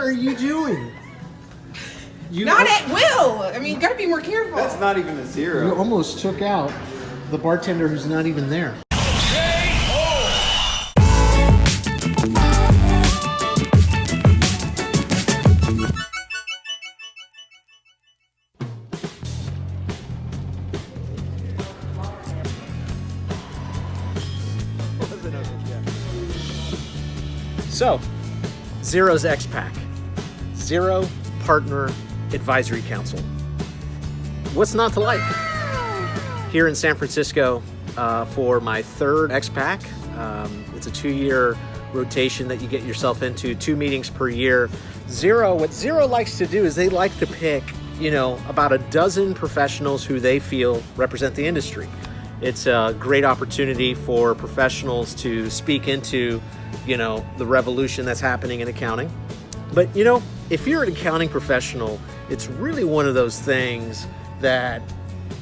are you doing? Not at will. I mean, you gotta be more careful. That's not even a Xero. You almost took out the bartender who's not even there. So, Xero's XPAC, Xero Partner Advisory Council. What's not to like? Here in San Francisco for my third XPAC. It's a 2-year rotation that you get yourself into, 2 meetings per year. What Xero likes to do is they like to pick, about a dozen professionals who they feel represent the industry. It's a great opportunity for professionals to speak into the revolution that's happening in accounting. But if you're an accounting professional, it's really one of those things that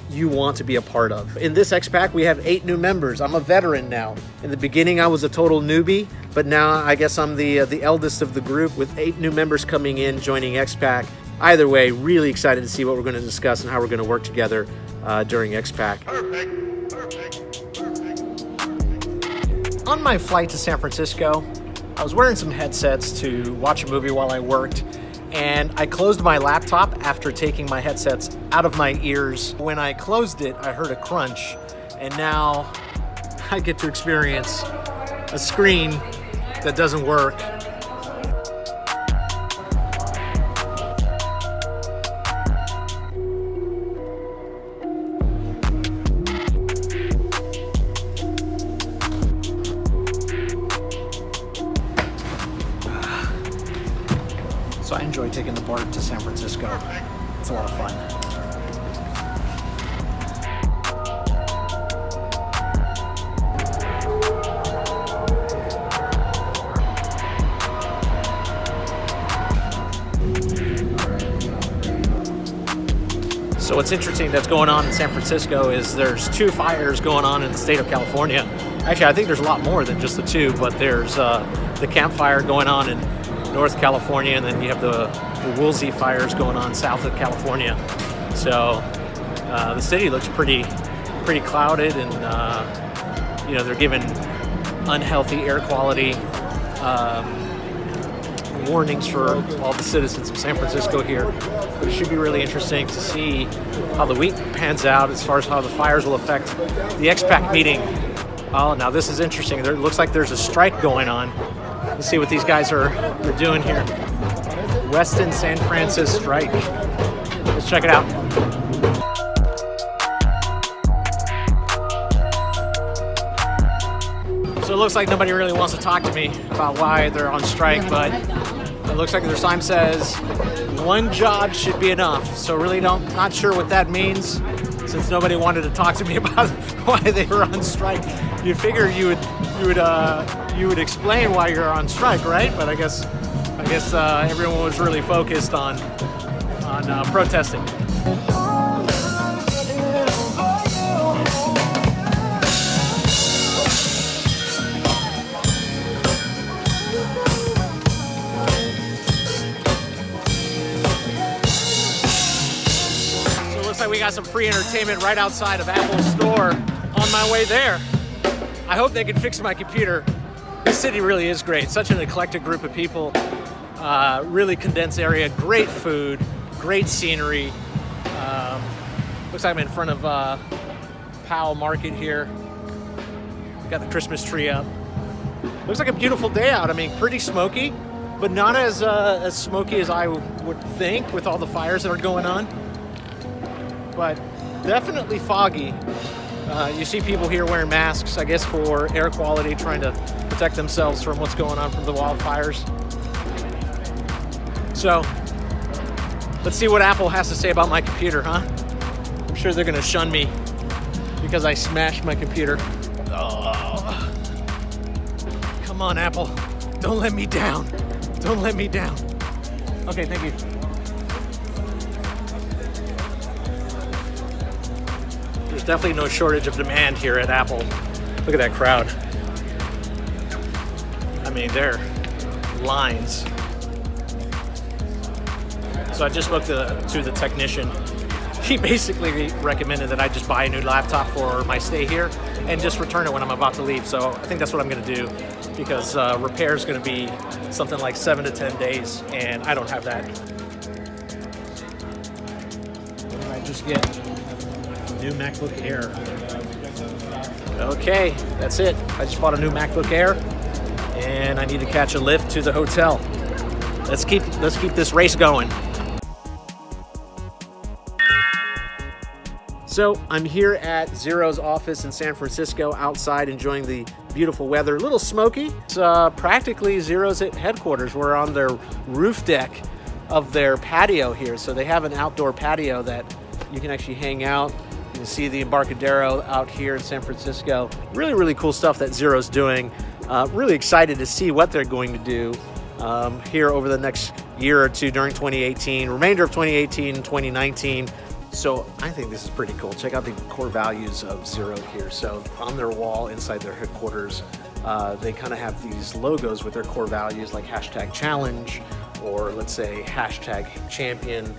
you want to be a part of. In this XPAC, we have 8 new members. I'm a veteran now. In the beginning, I was a total newbie, but now I guess I'm the eldest of the group with 8 new members coming in, joining XPAC. Either way, really excited to see what we're going to discuss and how we're going to work together during XPAC. Perfect. On my flight to San Francisco, I was wearing some headsets to watch a movie while I worked, and I closed my laptop after taking my headsets out of my ears. When I closed it, I heard a crunch, and now I get to experience a screen that doesn't work. So I enjoy taking the BART to San Francisco. It's a lot of fun. So what's interesting that's going on in San Francisco is there's 2 fires going on in the state of California. Actually, I think there's a lot more than just the 2, but there's the Camp Fire going on in North California, and then you have the Woolsey fires going on south of California. So the city looks pretty clouded, and they're giving unhealthy air quality warnings for all the citizens of San Francisco here. But it should be really interesting to see how the week pans out as far as how the fires will affect the XPAC meeting. Oh, now this is interesting. There looks like there's a strike going on. Let's see what these guys are doing here. Weston San Francisco strike. Let's check it out. So it looks like nobody really wants to talk to me about why they're on strike, but it looks like their sign says 1 job should be enough. So really not sure what that means, since nobody wanted to talk to me about why they were on strike. You'd figure you would explain why you're on strike, right? But I guess everyone was really focused on protesting. So it looks like we got some free entertainment right outside of Apple's store. On my way there, I hope they can fix my computer. This city really is great. Such an eclectic group of people. Really condensed area, great food, great scenery. Looks like I'm in front of Powell Market here. Got the Christmas tree up. Looks like a beautiful day out. I mean, pretty smoky, but not as smoky as I would think with all the fires that are going on. But definitely foggy. You see people here wearing masks, I guess for air quality, trying to protect themselves from what's going on from the wildfires. So, let's see what Apple has to say about my computer, huh? I'm sure they're gonna shun me because I smashed my computer. Oh. Come on, Apple. Don't let me down. Don't let me down. Okay, thank you. There's definitely no shortage of demand here at Apple. Look at that crowd. I mean, there are lines. So I just spoke to the technician. He basically recommended that I just buy a new laptop for my stay here and just return it when I'm about to leave. So I think that's what I'm going to do, because repair is going to be something like 7 to 10 days, and I don't have that. What did I just get? New MacBook Air. Okay, that's it. I just bought a new MacBook Air, and I need to catch a lift to the hotel. Let's keep this race going. So I'm here at Xero's office in San Francisco, outside enjoying the beautiful weather. A little smoky. It's practically Xero's headquarters. We're on their roof deck of their patio here. So they have an outdoor patio that you can actually hang out. You can see the Embarcadero out here in San Francisco. Really, really cool stuff that Xero's doing. Really excited to see what they're going to do here over the next year or two during 2018, remainder of 2018 and 2019. So I think this is pretty cool. Check out the core values of Xero here. So on their wall inside their headquarters, they kind of have these logos with their core values, like #challenge, or let's say #champion.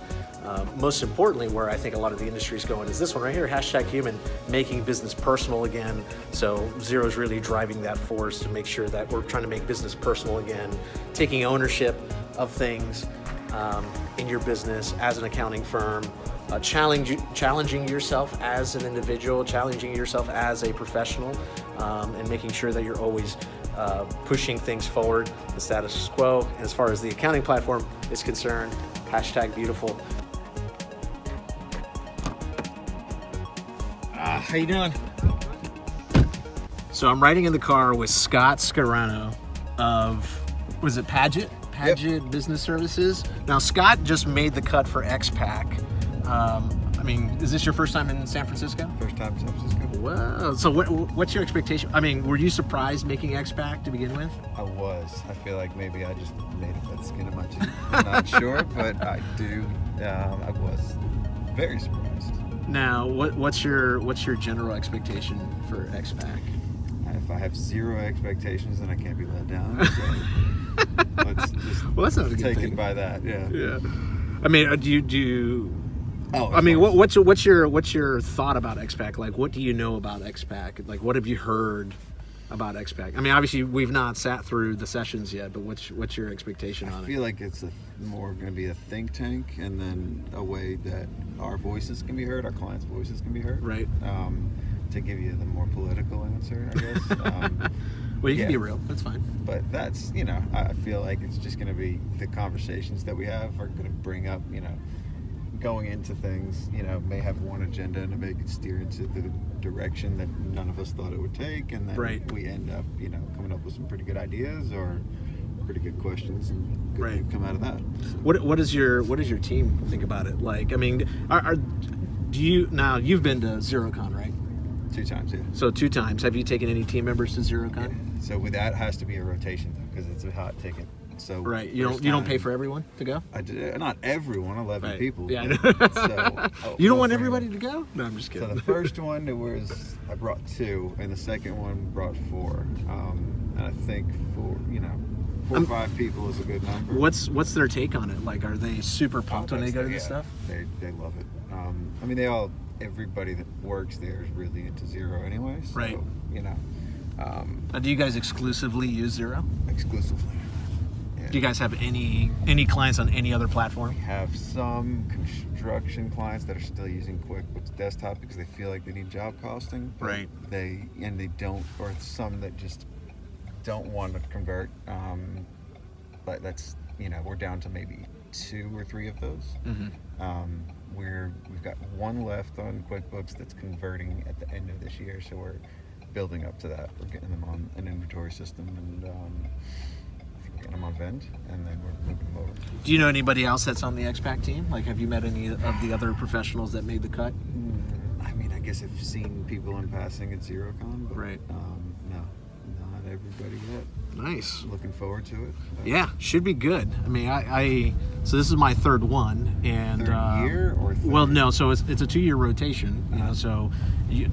Most importantly, where I think a lot of the industry is going is this one right here, #human, making business personal again. So Xero's really driving that force to make sure that we're trying to make business personal again, taking ownership of things in your business as an accounting firm, challenging yourself as an individual, challenging yourself as a professional, and making sure that you're always pushing things forward, the status quo. And as far as the accounting platform is concerned, #beautiful. How you doing? So I'm riding in the car with Scott Scarano of, was it Paget? Paget Business Services. Now Scott just made the cut for XPAC. I mean, is this your first time in San Francisco? First time in San Francisco. Wow. So what's your expectation? I mean, were you surprised making XPAC to begin with? I was. I feel like maybe I just made it that skin of my teeth. I'm not sure, but I do. I was very surprised. Now, what's your general expectation for XPAC? If I have zero expectations, then I can't be let down. So let's just well, that's not a good take thing. it by that. Yeah. Yeah. I mean, do you? Oh, I mean, what's your thought about XPAC? Like, what do you know about XPAC? Like, what have you heard about XPAC? I mean, obviously, we've not sat through the sessions yet, but what's your expectation on it? I feel like it's more going to be a think tank, and then a way that our voices can be heard, our clients' voices can be heard. Right. To give you the more political answer, I guess. Well, you can be real. That's fine. But that's, I feel like it's just going to be the conversations that we have are going to bring up, going into things, may have one agenda and it may steer into the direction that none of us thought it would take, and then we end up, coming up with some pretty good ideas or pretty good questions, and good things come out of that. So. What does your team think about it? Like, I mean, you've been to XeroCon, right? 2 times, yeah. So 2 times. Have you taken any team members to XeroCon? Yeah. So with that has to be a rotation though, because it's a hot ticket. So you don't pay for everyone to go? I did, not everyone, 11 people. Yeah, I know. So, you don't want everybody to go? No, I'm just kidding. So the first one I brought 2, and the second one brought 4. And I think 4 or 5 people is a good number. What's their take on it? Like, are they super pumped when they go to this stuff? They love it. I mean, everybody that works there is really into Xero anyway. So, right. Do you guys exclusively use Xero? Exclusively. Yeah. Do you guys have any clients on any other platform? We have some construction clients that are still using QuickBooks Desktop because they feel like they need job costing. Right. They don't, or some that just don't want to convert. But that's, we're down to maybe 2 or 3 of those. Mm-hmm. We've got 1 left on QuickBooks that's converting at the end of this year, so we're building up to that. We're getting them on an inventory system, and I think we're getting them on Vend, and then we're moving them over. Do you know anybody else that's on the XPAC team? Like, have you met any of the other professionals that made the cut? I mean, I guess I've seen people in passing at XeroCon, but no, not everybody yet. Nice. Looking forward to it. Yeah, should be good. I mean, so this is my 3rd one, and third year or third? Well, no. So it's a 2-year rotation. So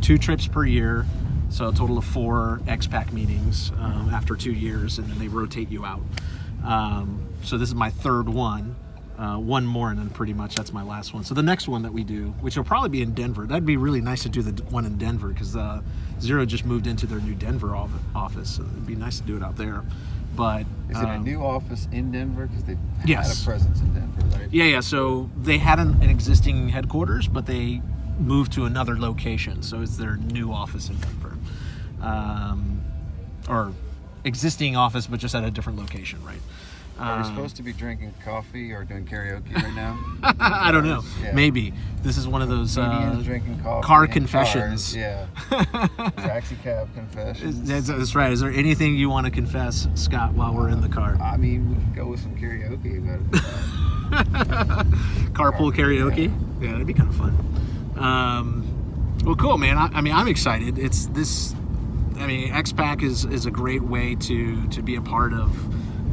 2 trips per year. So a total of 4 XPAC meetings after 2 years, and then they rotate you out. So this is my 3rd one. one more, and then pretty much that's my last one. So the next one that we do, which will probably be in Denver, that'd be really nice to do the one in Denver, because Xero just moved into their new Denver office, so it'd be nice to do it out there. But is it a new office in Denver? Because they've yes. had a presence in Denver, right? Yeah. So they had an existing headquarters, but they moved to another location, so it's their new office in Denver, or existing office, but just at a different location, right? Are we supposed to be drinking coffee or doing karaoke right now? I don't know. Yeah. Maybe this is one of those drinking coffee car in confessions. Cars. Yeah. Taxi cab confessions. That's right. Is there anything you want to confess, Scott, while we're in the car? I mean, we can go with some karaoke, but Carpool karaoke. Yeah, that'd be kind of fun. Well, cool, man. I mean, I'm excited. It's this. I mean, XPAC is a great way to be a part of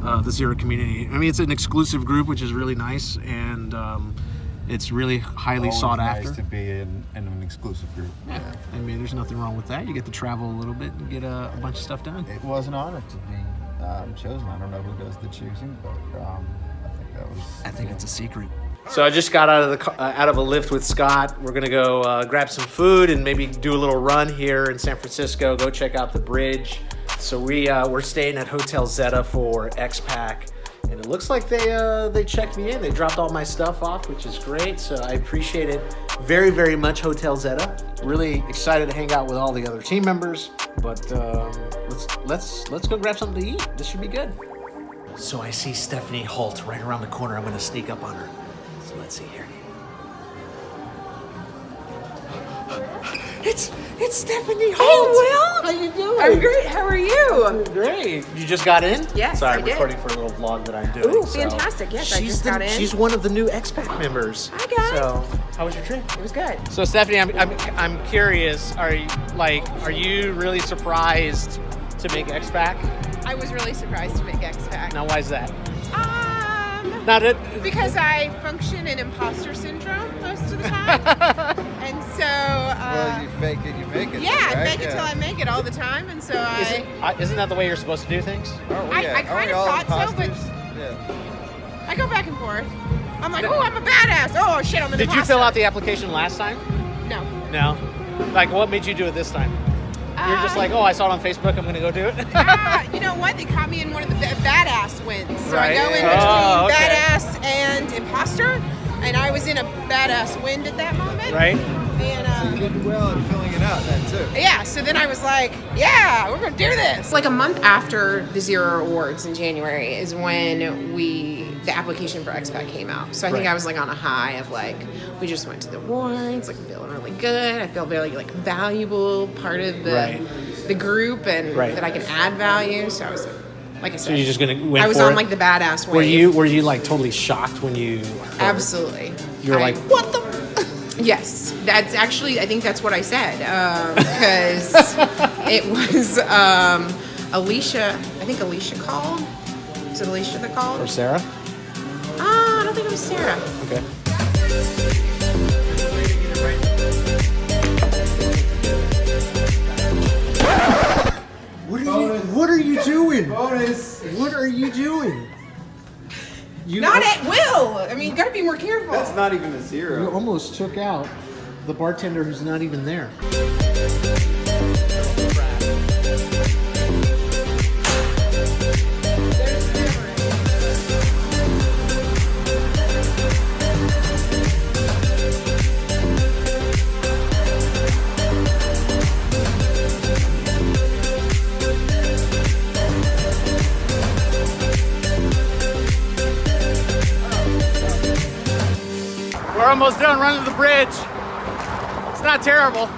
the Xero community. I mean, it's an exclusive group, which is really nice, and it's really highly sought after. Nice to be in an exclusive group. Yeah. I mean, there's nothing wrong with that. You get to travel a little bit and get a bunch of stuff done. It was an honor to be chosen. I don't know who does the choosing, but I think that was. I think it's a secret. So I just got out of a lift with Scott. We're gonna go grab some food and maybe do a little run here in San Francisco. Go check out the bridge. So we're staying at Hotel Zeta for XPAC, and it looks like they checked me in. They dropped all my stuff off, which is great. So I appreciate it very, very much, Hotel Zeta. Really excited to hang out with all the other team members. But let's go grab something to eat. This should be good. So I see Stephanie Holt right around the corner. I'm gonna sneak up on her. So let's see here. It's Stephanie Holt. Hey, Will. How you doing? I'm great. How are you? Great. You just got in? Yes, Sorry, I I'm did. recording for a little vlog that I'm doing. Ooh, fantastic. Yes, I just got in. She's one of the new XPAC members. Hi, guys. So, how was your trip? It was good. So, Stephanie, I'm curious. Are you really surprised to make XPAC? I was really surprised to make XPAC. Now, why is that? Not it. Because I function in imposter syndrome most of the time, and so. Well, you fake it, you make it. Yeah, right? I fake it till I make it all the time, and so Isn't that the way you're supposed to do things? I kind of thought so, but yeah. I go back and forth. I'm like, oh, I'm a badass. Oh shit, I'm an Did imposter. you fill out the application last time? No. No. Like, what made you do it this time? You're just like, oh, I saw it on Facebook, I'm gonna go do it. You know what? They caught me in one of the badass wins. So Right. I go in between badass and imposter, and I was in a badass wind at that moment. Right. And You did well at filling it out then too. yeah, so then I was like, yeah, we're gonna do this. Like a month after the Xero Awards in January is when the application for XPAC came out. So I think Right. I was like on a high of like, we just went to the awards, like I'm feeling really good. I feel very like valuable part of the group, and Right. that I can add value. So I was like I said, So you're just gonna win I was for on it? like the badass wave. Were you like totally shocked when you heard? Absolutely. You were like, what the? Yes, that's actually, I think that's what I said, because it was Alicia, I think Alicia called. Was it Alicia that called? Or Sarah? I don't think it was Sarah. Okay. What are you doing? Bonus. What are you doing? Not at will. I mean, you gotta be more careful. That's not even a You zero. almost took out the bartender who's not even there. We're almost done running the bridge. It's not terrible.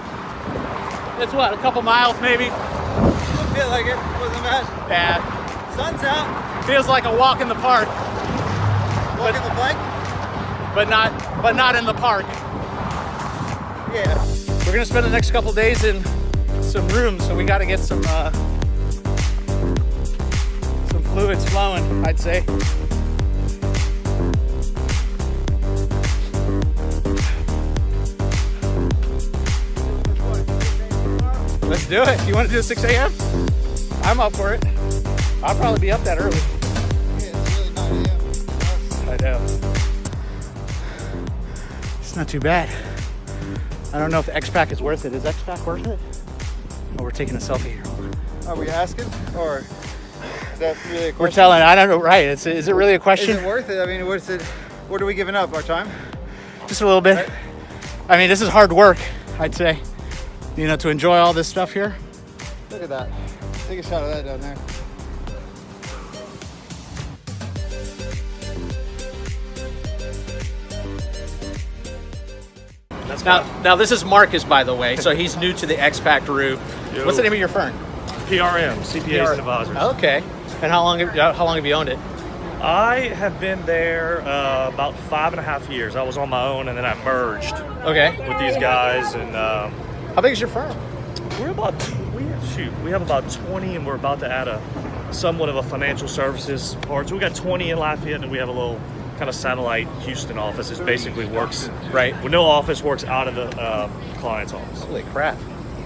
It's what, a couple miles maybe? I feel like it wasn't bad. Yeah. Sun's out. Feels like a walk in the park, Walking the bike. but not in the park. Yeah. We're gonna spend the next couple days in some rooms, so we gotta get some fluids flowing, I'd say. Let's do it. You want to do 6 a.m.? I'm up for it. I'll probably be up that early. Yeah, it's really 9 a.m. I know. It's not too bad. I don't know if XPAC is worth it. Is XPAC worth it? Oh, we're taking a selfie here. Are we asking, or is that really a question? We're telling. I don't know. Right? Is it really a question? Is it worth it? I mean, what's it? What are we giving up? Our time? Just a little bit. Right. I mean, this is hard work, I'd say. You know, to enjoy all this stuff here. Look at that. Take a shot of that down there. Now this is Marcus, by the way. So he's new to the XPAC group. Yo. What's the name of your firm? PRM, CPAs and Advisors. Okay. And how long have you owned it? I have been there about 5.5 years. I was on my own, and then I merged Okay. with these guys. And How big is your firm? we have about 20, and we're about to add a somewhat of a financial services part. So we got 20 in Lafayette, and we have a little kind of satellite Houston office. It basically works Right. with no office, works out of the client's office. Holy crap.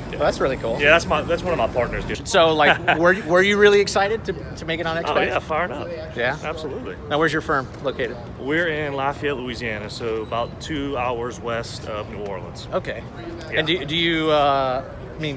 Well, that's really cool. Yeah, that's one of my partners. Dude. So, like, were you really excited to make it on XPAC? Oh yeah, fired up. Yeah? Absolutely. Now, where's your firm located? We're in Lafayette, Louisiana, so about 2 hours west of New Orleans. Okay. Yeah. And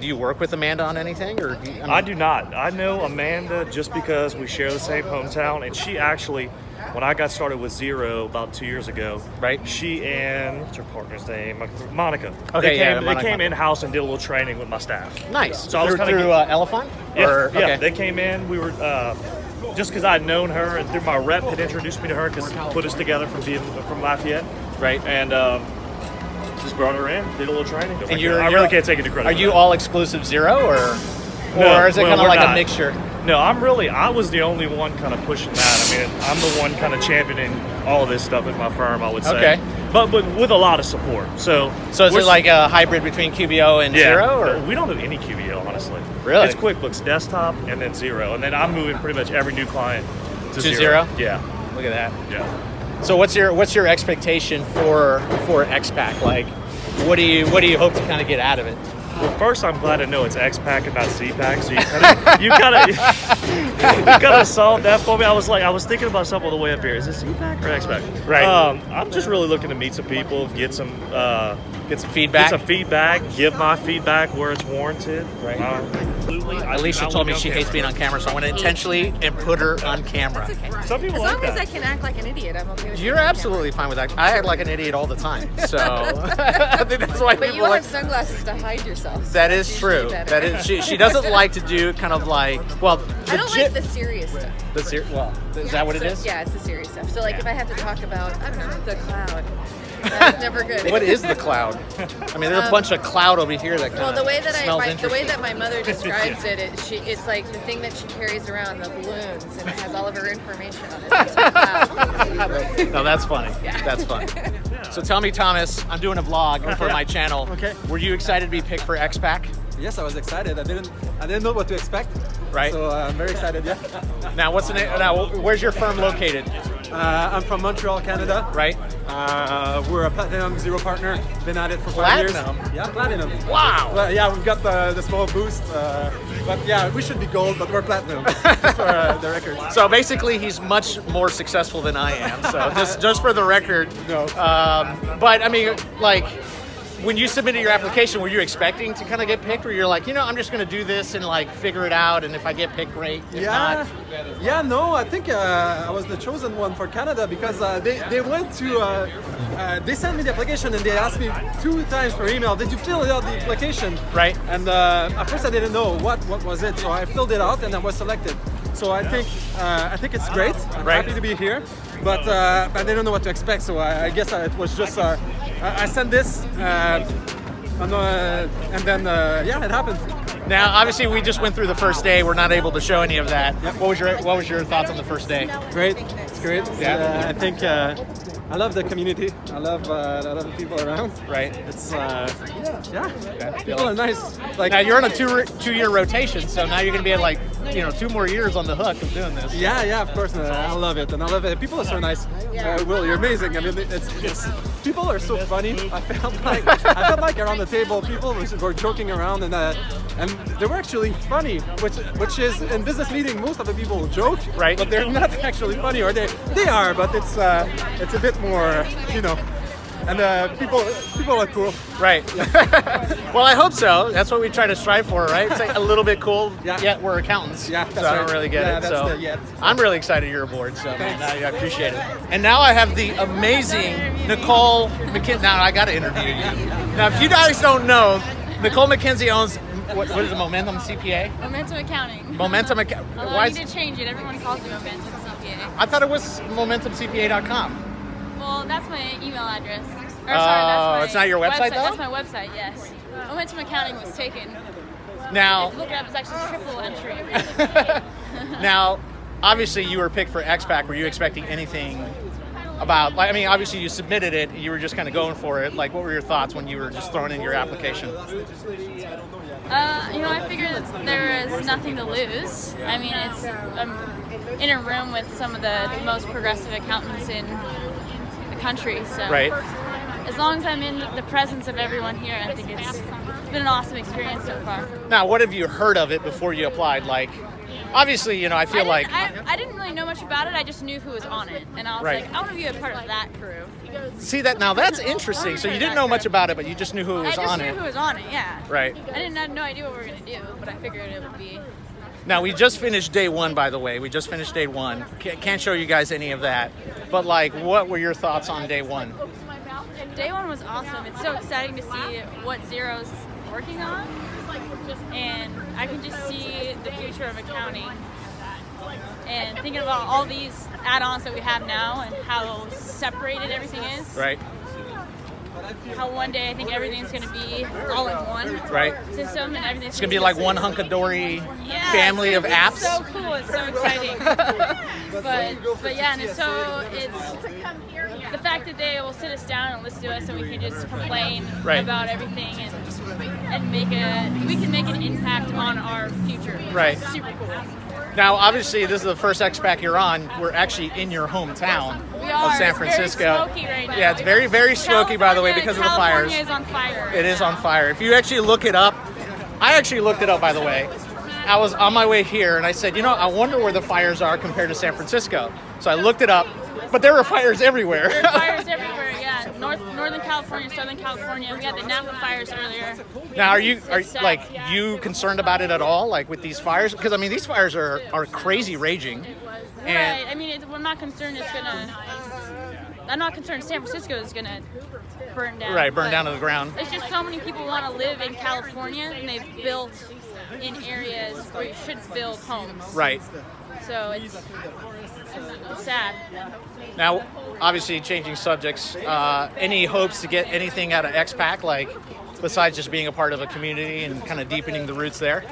do you work with Amanda on anything, or I do not. I know Amanda just because we share the same hometown, and she actually, when I got started with Xero about 2 years ago, Right. She and what's her partner's name? Monica. Okay, They came in house and did a little training with my staff. Nice. So I was kinda through Elephant? Yeah, Or, yeah. okay. They came in. We were just because I'd known her, and through my rep had introduced me to her because put us together from Lafayette, Right. and just brought her in, did a little training. And I really can't take it to credit. Are for you that. all exclusive Xero, or No, is it well, kind of we're like a not. mixture? No, I was the only one kind of pushing that. I mean, I'm the one kind of championing all of this stuff at my firm, I would say. Okay. But with a lot of support. So Is it like a hybrid between QBO and yeah, Xero? Or? we don't do any QBO, honestly. Really? It's QuickBooks Desktop and then Xero. And then I'm moving pretty much every new client to Xero? Yeah, Look at that. yeah. So what's your expectation for XPAC? Like, what do you hope to kind of get out of it? Well, first, I'm glad to know it's XPAC and not CPAC. So you kind of solved that for me. I was thinking about something on the way up here. Is it CPAC or XPAC? Right. I'm just really looking to meet some people, get some feedback. give my feedback where it's warranted. Right. Absolutely. Alicia told me she hates being on camera, so I'm going to intentionally put her on camera. That's okay. Some people as like long as that. I can act like an idiot, I'm okay with You're being on absolutely fine with that. I act like an idiot all the time, so I think that's why camera. But people you like. have sunglasses to hide yourself. So That it's is usually true. better. That is. She doesn't like to do kind of like. Well, I don't like the serious stuff. Is that what it So- is? Yeah, it's the serious stuff. So like if I have to talk about, I don't know, the cloud, that's never good. What is the cloud? I mean, there's a bunch of cloud over here that kind Well, of the way that smells the way interesting. that my mother describes it, it's like the thing that she carries around, the balloons, and it has all of her information on it. That's her cloud. No, that's funny. That's funny. So tell me, Thomas, I'm doing a vlog for my channel. Okay. Were you excited to be picked for XPAC? Yes, I was excited. I didn't know what to expect. Right. So I'm very excited. Yeah. Now, what's the name? Now, where's your firm located? I'm from Montreal, Canada. Right. We're a Platinum Xero partner. Been at it for 5 years. Platinum? Yeah, Platinum. Wow. Well, yeah, we've got the small boost. But yeah, we should be gold, but we're Platinum just for the record. So basically, he's much more successful than I am. So just for the record. No. But I mean, like, when you submitted your application, were you expecting to kind of get picked, or you're like, I'm just going to do this and like figure it out, and if I get picked, great. If not, No, I think I was the chosen one for Canada because they went to, they sent me the application and they asked me 2 times per email, did you fill out the application? Right. And at first I didn't know what was it, so I filled it out and I was selected. So I think it's great. I'm Right. happy to be here, but I didn't know what to expect, so I guess it was just, I sent this, and then it happened. Now, obviously, we just went through the first day. We're not able to show any of that. Yep. What was your thoughts on the first day? Great, it's great. Yeah. I think I love the community. I love the people around. Right. It's people are nice. Like Now you're on a two-year rotation, so now you're going to be at like 2 more years on the hook of doing this. yeah, of course. I love it, and I love it. People are so nice. Will, you're amazing. I mean, it's people are so funny. I felt like around the table, people were joking around, and they were actually funny, which is in business meeting most of the people joke, Right. But they're not actually funny, or they are, but it's a bit more, and people are cool. Right. Well, I hope so. That's what we try to strive for, right? It's like a little bit cool, Yeah. yet we're accountants. Yeah, so that's I don't right. really get Yeah, it. that's So the yet. I'm really excited you're aboard. So man, I appreciate it. And now I have the amazing Nicole McKinney. Now I got to interview you. Now, if you guys don't know, Nicole McKenzie owns what is it? Momentum CPA. Momentum Accounting. Momentum. Although Why? I need to change it. Everyone calls me Momentum CPA. I thought it was MomentumCPA.com. Well, that's my email address. Or, Oh, sorry, that's my it's not your website, though? That's my website, yes. Momentum Accounting was taken. Now. If you look it up, it's actually triple entry. Now, obviously, you were picked for XPAC. Were you expecting anything about? Like, I mean, obviously, you submitted it. You were just kind of going for it. Like, what were your thoughts when you were just throwing in your application? I figured that there is nothing to lose. I mean, I'm in a room with some of the most progressive accountants in the country. So, Right. as long as I'm in the presence of everyone here, I think it's been an awesome experience so far. Now, what have you heard of it before you applied? Like, obviously, I feel like. I didn't really know much about it. I just knew who was on it, and I was Right. like, I want to be a part of that crew. See that now? That's interesting. So you didn't know much about it, but you just knew who I was just on knew it. who was on it. Yeah. Right. I had no idea what we were gonna do, but I figured it would be. Now, we just finished day one, by the way. We just finished day one. Can't show you guys any of that. But, like, what were your thoughts on day one? Day one was awesome. It's so exciting to see what Xero's working on, and I can just see the future of accounting. And thinking about all these add-ons that we have now and how separated everything is. Right. How one day I think everything's going to be all in one Right. system, and everything's It's gonna be like one hunkadory Yeah, family of it's apps. so cool. It's so exciting. but yeah, and it's the fact that they will sit us down and listen to us, and we can just complain Right. about everything and we can make an impact on our future. which is Right. Super cool. Now, obviously, this is the first XPAC you're on. We're actually in your hometown We are. of San It's Francisco. very smoky right now. Yeah, it's very, very smoky, by the way, because of the fires. California is on fire. It is on fire. If you actually look it up, I actually looked it up, by the way. I was on my way here, and I said, I wonder where the fires are compared to San Francisco. So I looked it up, but there were fires everywhere. There are fires everywhere, yeah. Northern California, Southern California. We had the Napa fires earlier. Now, are you sad. like you concerned about it at all, like with these fires? Because I mean, these fires are crazy raging. Right. I mean, I'm not concerned I'm not concerned San Francisco is gonna burn down. Right, burn but down to the ground. It's just so many people want to live in California, and they've built in areas where you shouldn't build homes. Right. So it's sad. Now, obviously, changing subjects. Any hopes to get anything out of XPAC, like besides just being a part of a community and kind of deepening the roots there?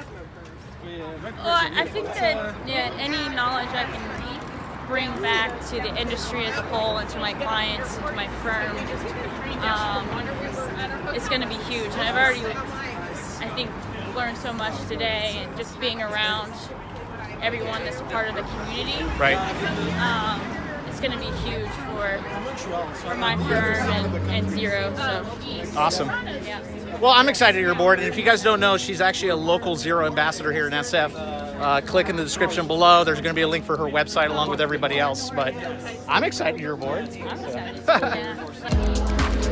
Well, I think that any knowledge I can bring back to the industry as a whole and to my clients and to my firm, it's going to be huge. And I've already, I think, learned so much today, and just being around everyone that's a part of the community. Right. It's going to be huge for my firm and Xero. So Awesome. yeah. Well, I'm excited you're aboard. And if you guys don't know, she's actually a local Xero ambassador here in SF. Click in the description below. There's going to be a link for her website along with everybody else. But I'm excited you're aboard. I'm excited. Yeah.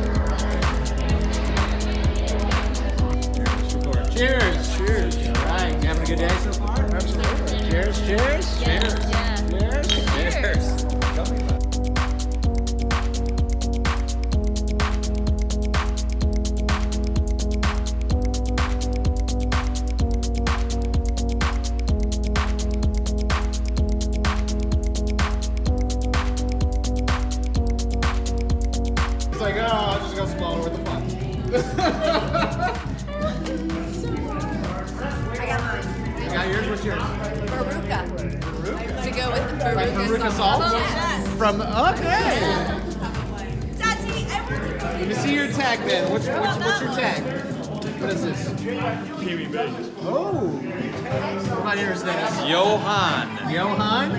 Cheers. Cheers. All right. You having a good day so far? Absolutely. Cheers. Cheers. Yeah. Cheers. Cheers. It's like, I'll just go smaller with the fun. You got yours? What's yours? Baruka. To go with the Baruka, Like Baruka salt? From, okay. Let me see your tag then. What's your tag? What is this? Kiwi Bay. Oh. What about yours, Dennis? Johan. Johan?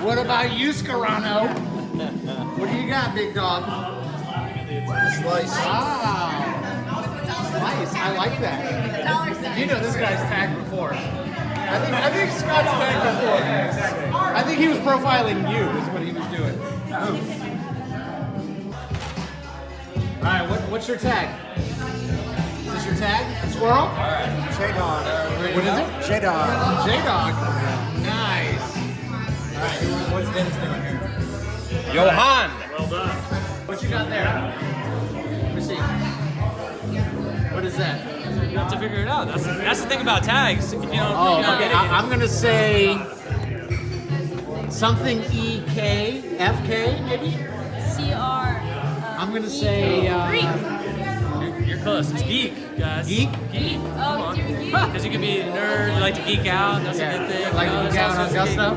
What about you, Scarano? What do you got, big dog? Slice. Wow. Nice. I like that. You know this guy's tagged before. I think Scott's tagged before. I think he was profiling you is what he was doing. All right, what's your tag? Is this your tag? Squirrel? J-Dog. What is it? J-Dog. J-Dog. Nice. All right, what's Dennis doing here? Johan. Well done. What you got there? Let me see. What is that? You have to figure it out. That's the thing about tags. If you don't, Oh, you don't okay. get it, I'm gonna say something EK, FK, maybe. CR. I'm gonna say you're close. It's geek, guys. Geek? Geek. Oh, it's your geek. Because you can be a nerd. You like to geek out. That's a good thing. Like you know, geek out on that's also Augusto.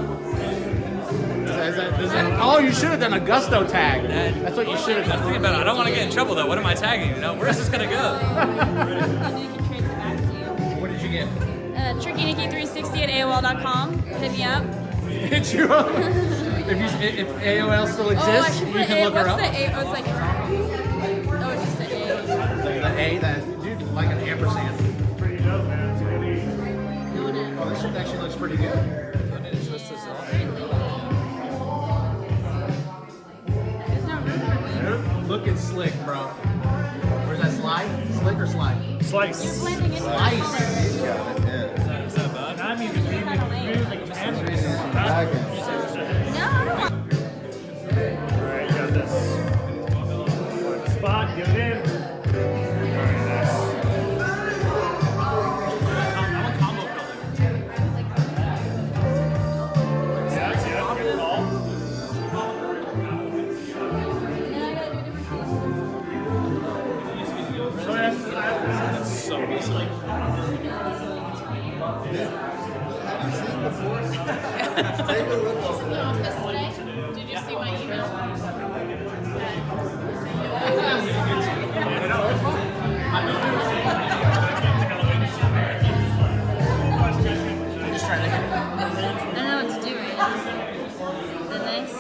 Oh, you should have done a Gusto tag. That's what you should have geek. done. Think about it. I don't want to get in trouble though. What am I tagging? You know, where's this gonna go? What did you get? TrickyNicky360 at AOL.com. Hit me up. Hit you up. If AOL still Oh, I exists, should you put can A. look her What's up. the A? Oh, it's like. Oh, it's just the A. The A, that dude, like an ampersand. Pretty dope, man. It's gonna be. Oh, this shit actually looks pretty good. There's no room for me. Looking slick, bro. Where's that slide? Slick or slide? Slice. Blending in Slice. Got it, yeah. I mean, like No. Alright, got this. Find the spot, get it in. Alright, nice. Yeah, good call. So that's so like Did you see my email? I don't know what to do right now. Is that nice?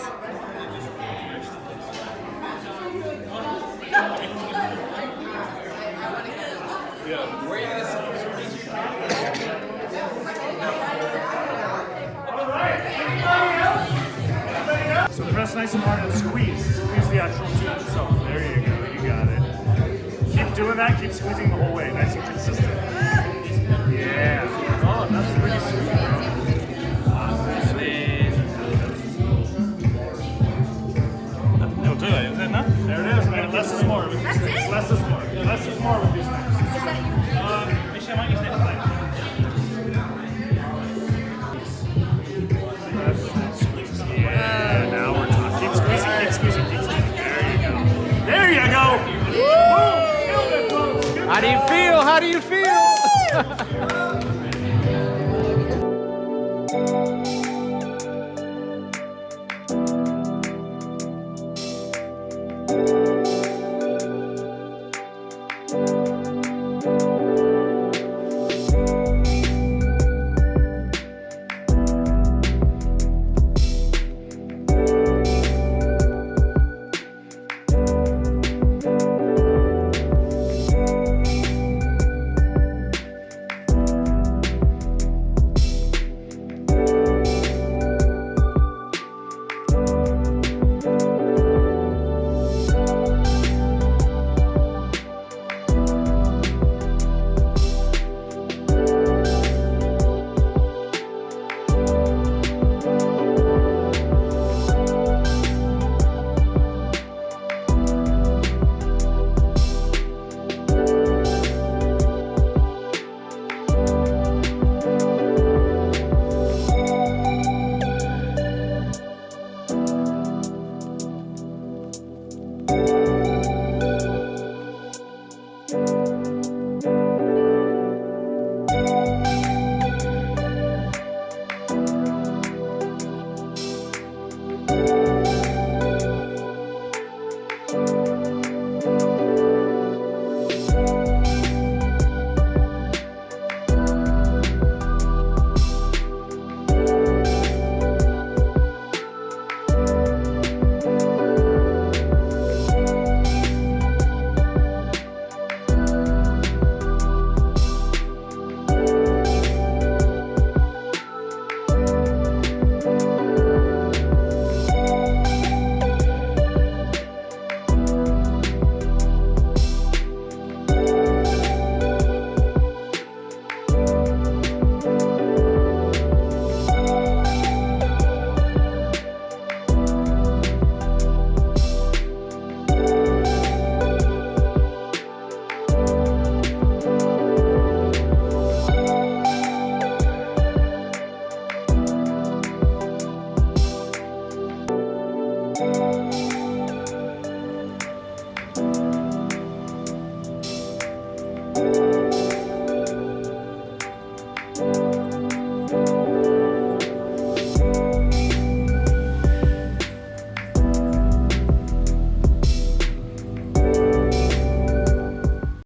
So press nice and hard and squeeze. Squeeze the actual tube itself. There you go. You got it. Keep doing that. Keep squeezing the whole way. Nice and consistent. Yeah. Oh, that's pretty sweet. That'll do it. Is that enough? There it is, man. Less is more with these things. Less is more. Less is more with these things. Michelle, why don't you say yeah, now we're talking. Keep squeezing, keep squeezing, keep squeezing. There you go. There you go. Boom! Killed it, folks. Good How do you feel? How do you feel?